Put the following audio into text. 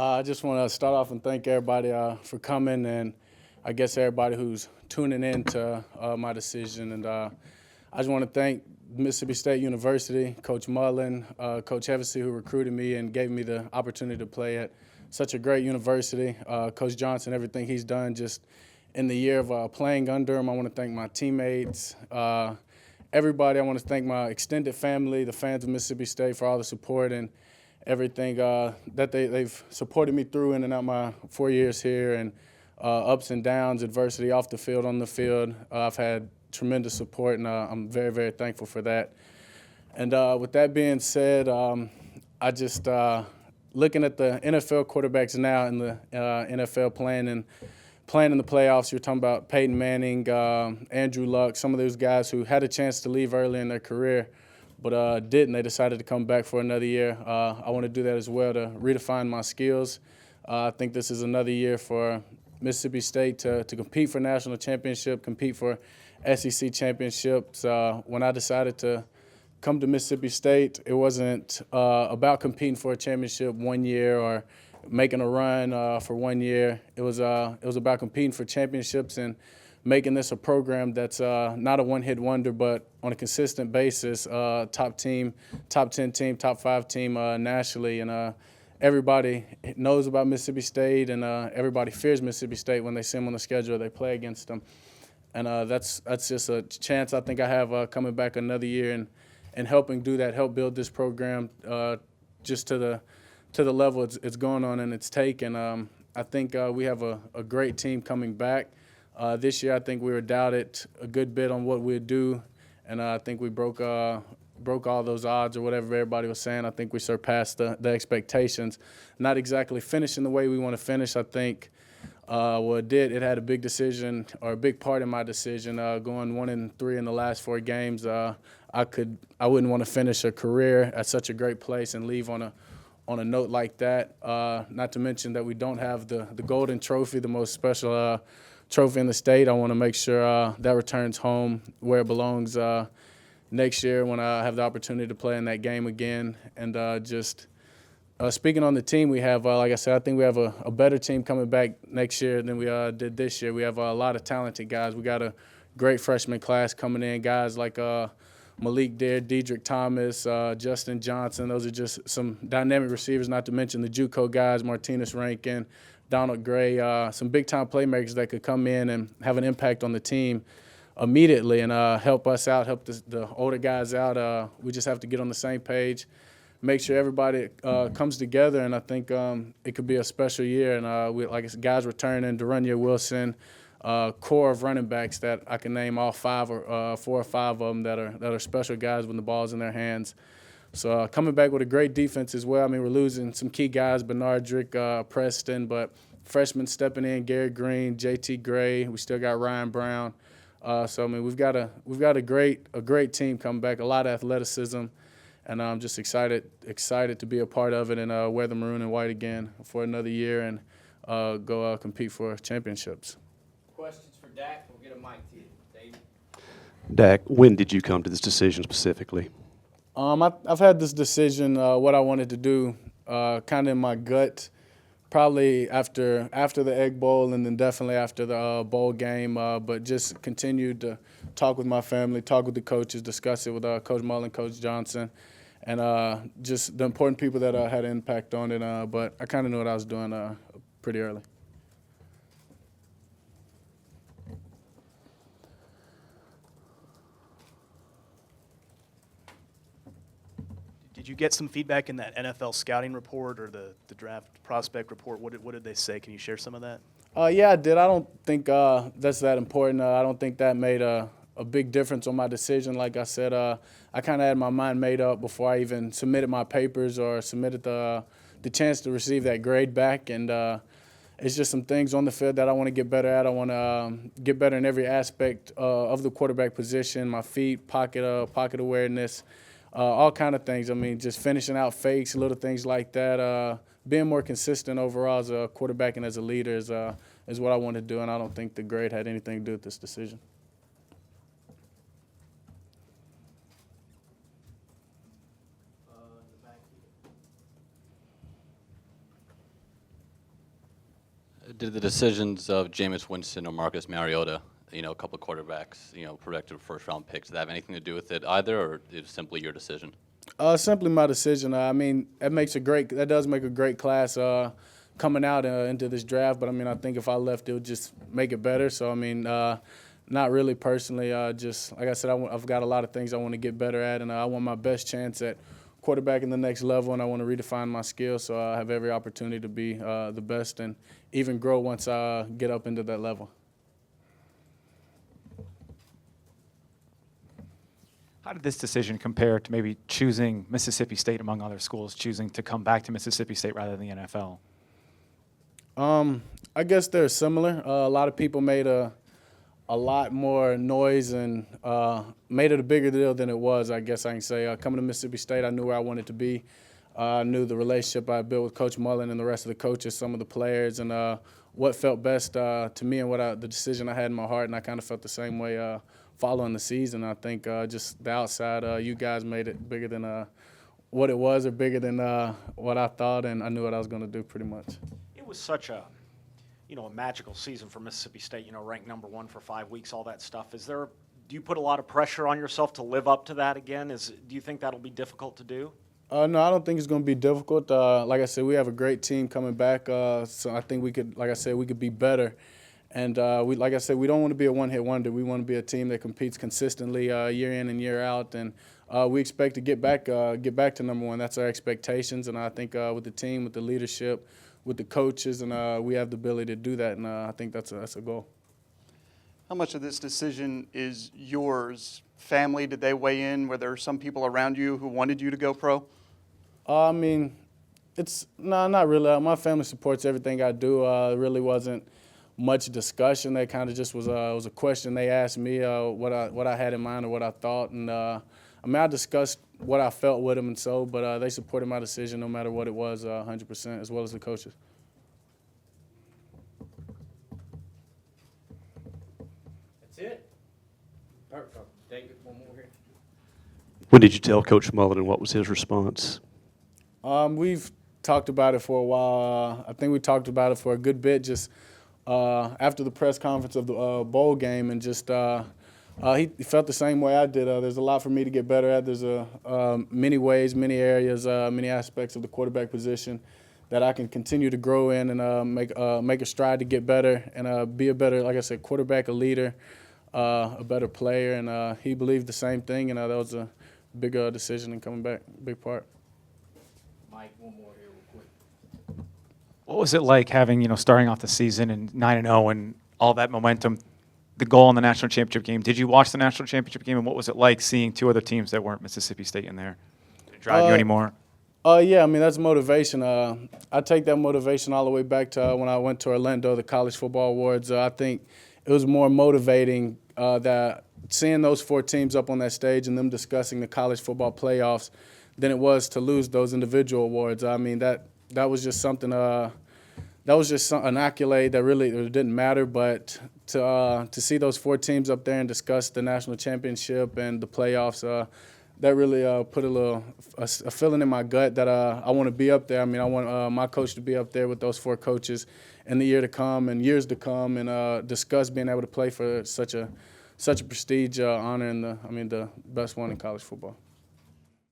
I just want to start off and thank everybody for coming, and I guess everybody who's tuning in to my decision. And I just want to thank Mississippi State University, Coach Mullen, Coach Hevesy, who recruited me and gave me the opportunity to play at such a great university. Coach Johnson, everything he's done just in the year of playing under him. I want to thank my teammates, everybody. I want to thank my extended family, the fans of Mississippi State, for all the support and everything that they've supported me through in and out my 4 years here, and ups and downs, adversity off the field, on the field. I've had tremendous support, and I'm very, very thankful for that. And with that being said, I just looking at the NFL quarterbacks now in the NFL playing in the playoffs. You're talking about Peyton Manning, Andrew Luck, some of those guys who had a chance to leave early in their career, but didn't. They decided to come back for another year. I want to do that as well to redefine my skills. I think this is another year for Mississippi State to compete for national championship, compete for SEC championships. When I decided to come to Mississippi State, it wasn't about competing for a championship 1 year or making a run for 1 year. It was about competing for championships and making this a program that's not a one-hit wonder, but on a consistent basis, top team, top 10 team, top 5 team nationally. And everybody knows about Mississippi State, and everybody fears Mississippi State when they see them on the schedule, they play against them. And that's just a chance I think I have coming back another year and helping do that, help build this program just to the level it's going on and it's taken. I think we have a great team coming back. This year, I think we were doubted a good bit on what we'd do, and I think we broke all those odds or whatever everybody was saying. I think we surpassed the expectations. Not exactly finishing the way we want to finish. I think it had a big decision or a big part in my decision. Going 1-3 in the last 4 games, I wouldn't want to finish a career at such a great place and leave on a note like that. Not to mention that we don't have the golden trophy, the most special trophy in the state. I want to make sure that returns home where it belongs next year when I have the opportunity to play in that game again. And speaking on the team, we have, like I said, I think we have a better team coming back next year than we did this year. We have a lot of talented guys. We got a great freshman class coming in, guys like Malik Dare, Dedrick Thomas, Justin Johnson. Those are just some dynamic receivers, not to mention the JUCO guys, Martinez Rankin, Donald Gray, some big-time playmakers that could come in and have an impact on the team immediately and help us out, help the older guys out. We just have to get on the same page, make sure everybody comes together, and I think it could be a special year. And guys returning, De'Runnya Wilson, core of running backs that I can name all 4 or 5 of them that are special guys when the ball's in their hands. So coming back with a great defense as well. I mean, we're losing some key guys, Bernardrick, Preston, but freshmen stepping in, Garrett Green, J.T. Gray. We still got Ryan Brown. So I mean, we've got a great team coming back, a lot of athleticism, and I'm just excited to be a part of it and wear the maroon and white again for another year and go compete for championships. Questions for Dak? We'll get a mic to you, Dave. Dak, when did you come to this decision specifically? I've had this decision, what I wanted to do, kind of in my gut, probably after the Egg Bowl and then definitely after the bowl game, but just continued to talk with my family, talk with the coaches, discuss it with Coach Mullen, Coach Johnson, and just the important people that had an impact on it. But I kind of knew what I was doing pretty early. Did you get some feedback in that NFL scouting report or the draft prospect report? What did they say? Can you share some of that? Yeah, I did. I don't think that's that important. I don't think that made a big difference on my decision. Like I said, I kind of had my mind made up before I even submitted my papers or submitted the chance to receive that grade back. And it's just some things on the field that I want to get better at. I want to get better in every aspect of the quarterback position, my feet, pocket awareness, all kind of things. I mean, just finishing out fakes, little things like that. Being more consistent overall as a quarterback and as a leader is what I want to do, and I don't think the grade had anything to do with this decision. Did the decisions of Jameis Winston or Marcus Mariota, a couple of quarterbacks, projected first-round picks, did that have anything to do with it either, or it was simply your decision? Simply my decision. I mean, that does make a great class coming out into this draft. But I mean, I think if I left, it would just make it better. So I mean, not really personally. Just like I said, I've got a lot of things I want to get better at, and I want my best chance at quarterback in the next level, and I want to redefine my skills so I have every opportunity to be the best and even grow once I get up into that level. How did this decision compare to maybe choosing Mississippi State among other schools, choosing to come back to Mississippi State rather than the NFL? I guess they're similar. A lot of people made a lot more noise and made it a bigger deal than it was, I guess I can say. Coming to Mississippi State, I knew where I wanted to be. I knew the relationship I built with Coach Mullen and the rest of the coaches, some of the players, and what felt best to me and the decision I had in my heart, and I kind of felt the same way following the season. I think just the outside, you guys made it bigger than what it was or bigger than what I thought, and I knew what I was going to do pretty much. It was such a magical season for Mississippi State, ranked number 1 for 5 weeks, all that stuff. Do you put a lot of pressure on yourself to live up to that again? Do you think that'll be difficult to do? No, I don't think it's going to be difficult. Like I said, we have a great team coming back, so I think we could be better. And like I said, we don't want to be a one-hit wonder. We want to be a team that competes consistently year in and year out, and we expect to get back to number 1. That's our expectations, and I think with the team, with the leadership, with the coaches, and we have the ability to do that, and I think that's a goal. How much of this decision is yours? Family, did they weigh in? Were there some people around you who wanted you to go pro? I mean, not really. My family supports everything I do. It really wasn't much discussion. That kind of just was a question they asked me what I had in mind or what I thought, and I mean, I discussed what I felt with them, and but they supported my decision no matter what it was, 100%, as well as the coaches. That's it. Perfect. David, one more here. When did you tell Coach Mullen, and what was his response? We've talked about it for a while. I think we talked about it for a good bit, just after the press conference of the bowl game, and just he felt the same way I did. There's a lot for me to get better at. There's many ways, many areas, many aspects of the quarterback position that I can continue to grow in and make a stride to get better and be a better, like I said, quarterback, a leader, a better player. And he believed the same thing, and that was a big decision in coming back, big part. Mike, one more here real quick. What was it like having, starting off the season and 9-0 and all that momentum, the goal in the national championship game? Did you watch the national championship game, and what was it like seeing 2 other teams that weren't Mississippi State in there? Did it drive you anymore? Yeah, I mean, that's motivation. I take that motivation all the way back to when I went to Orlando, the College Football Awards. I think it was more motivating that seeing those 4 teams up on that stage and them discussing the college football playoffs than it was to lose those individual awards. I mean, that was just something. That was just an accolade that really didn't matter. But to see those 4 teams up there and discuss the national championship and the playoffs, that really put a feeling in my gut that I want to be up there. I mean, I want my coach to be up there with those 4 coaches in the year to come and years to come, and discuss being able to play for such a prestige honor and the best one in college football.